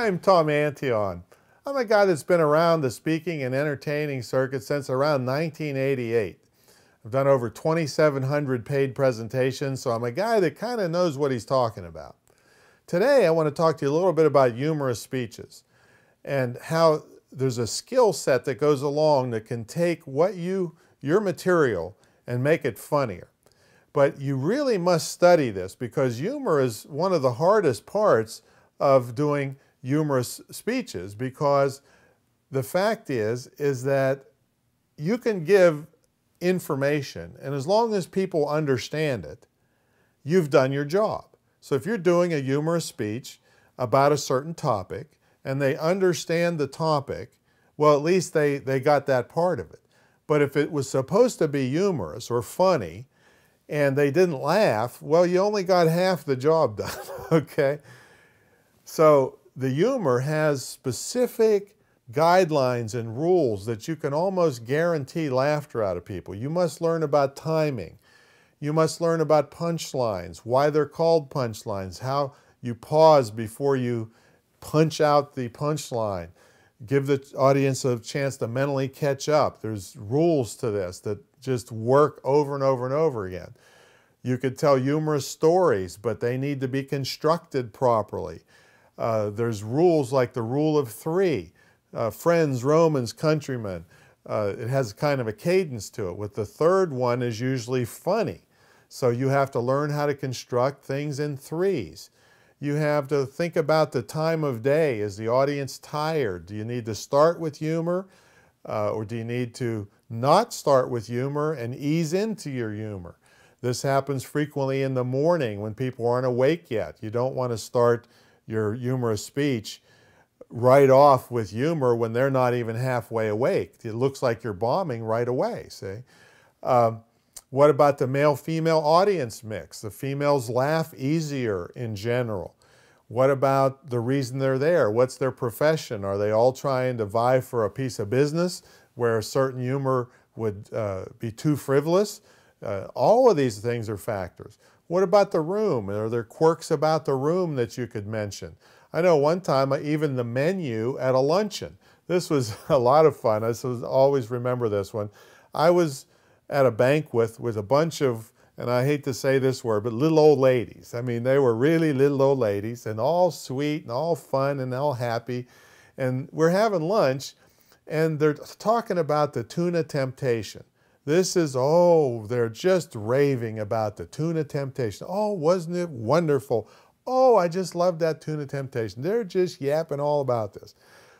I'm Tom Antion. I'm a guy that's been around the speaking and entertaining circuit since around 1988. I've done over 2,700 paid presentations, so I'm a guy that kind of knows what he's talking about. Today, I want to talk to you a little bit about humorous speeches and how there's a skill set that goes along that can take your material and make it funnier. But you really must study this because humor is one of the hardest parts of doing humorous speeches, because the fact is that you can give information, and as long as people understand it, you've done your job. So if you're doing a humorous speech about a certain topic and they understand the topic, well, at least they got that part of it. But if it was supposed to be humorous or funny and they didn't laugh, well, you only got half the job done, okay? So the humor has specific guidelines and rules that you can almost guarantee laughter out of people. You must learn about timing. You must learn about punchlines, why they're called punchlines, how you pause before you punch out the punchline. Give the audience a chance to mentally catch up. There's rules to this that just work over and over and over again. You could tell humorous stories, but they need to be constructed properly. There's rules like the rule of three. Friends, Romans, countrymen. It has kind of a cadence to it. With the third one is usually funny. So you have to learn how to construct things in threes. You have to think about the time of day. Is the audience tired? Do you need to start with humor? Or do you need to not start with humor and ease into your humor? This happens frequently in the morning when people aren't awake yet. You don't want to start your humorous speech right off with humor when they're not even halfway awake. It looks like you're bombing right away, see? What about the male-female audience mix? The females laugh easier in general. What about the reason they're there? What's their profession? Are they all trying to vie for a piece of business where a certain humor would be too frivolous? All of these things are factors. What about the room? Are there quirks about the room that you could mention? I know one time, even the menu at a luncheon. This was a lot of fun. I always remember this one. I was at a banquet with a bunch of, and I hate to say this word, but little old ladies. I mean, they were really little old ladies and all sweet and all fun and all happy. And we're having lunch and they're talking about the tuna temptation. This is, oh, they're just raving about the tuna temptation. Oh, wasn't it wonderful? Oh, I just love that tuna temptation. They're just yapping all about this.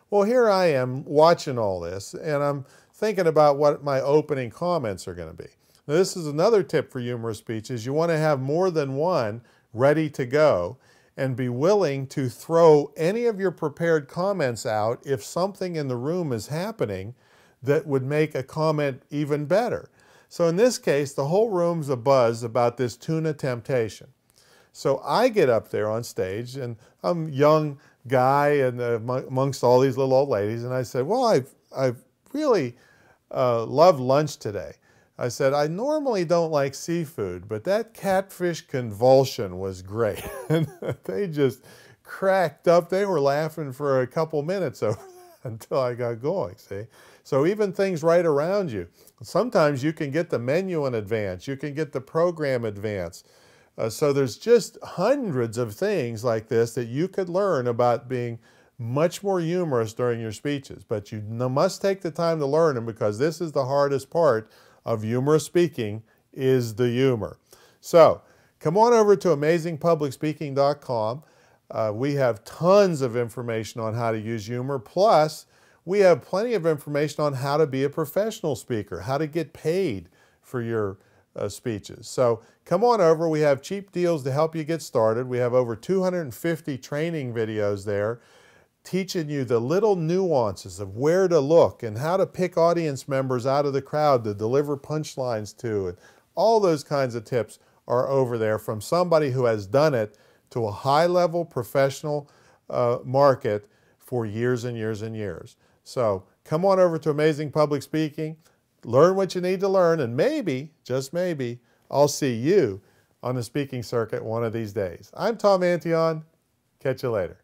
Well, here I am watching all this, and I'm thinking about what my opening comments are going to be. Now, this is another tip for humorous speeches. You want to have more than one ready to go and be willing to throw any of your prepared comments out if something in the room is happening that would make a comment even better. So in this case, the whole room's abuzz about this tuna temptation. So I get up there on stage, and I'm a young guy and amongst all these little old ladies, and I said, well, I've really loved lunch today. I said, I normally don't like seafood, but that catfish convulsion was great. And they just cracked up. They were laughing for a couple minutes over until I got going, see? So even things right around you. Sometimes you can get the menu in advance. You can get the program advance. So there's just hundreds of things like this that you could learn about being much more humorous during your speeches. But you must take the time to learn them, because this is the hardest part of humorous speaking, is the humor. So come on over to amazingpublicspeaking.com. We have tons of information on how to use humor. Plus, we have plenty of information on how to be a professional speaker, how to get paid for your speeches. So come on over. We have cheap deals to help you get started. We have over 250 training videos there teaching you the little nuances of where to look and how to pick audience members out of the crowd to deliver punchlines to. And all those kinds of tips are over there from somebody who has done it to a high-level professional market for years and years and years. So come on over to Amazing Public Speaking, learn what you need to learn, and maybe, just maybe, I'll see you on the speaking circuit one of these days. I'm Tom Antion. Catch you later.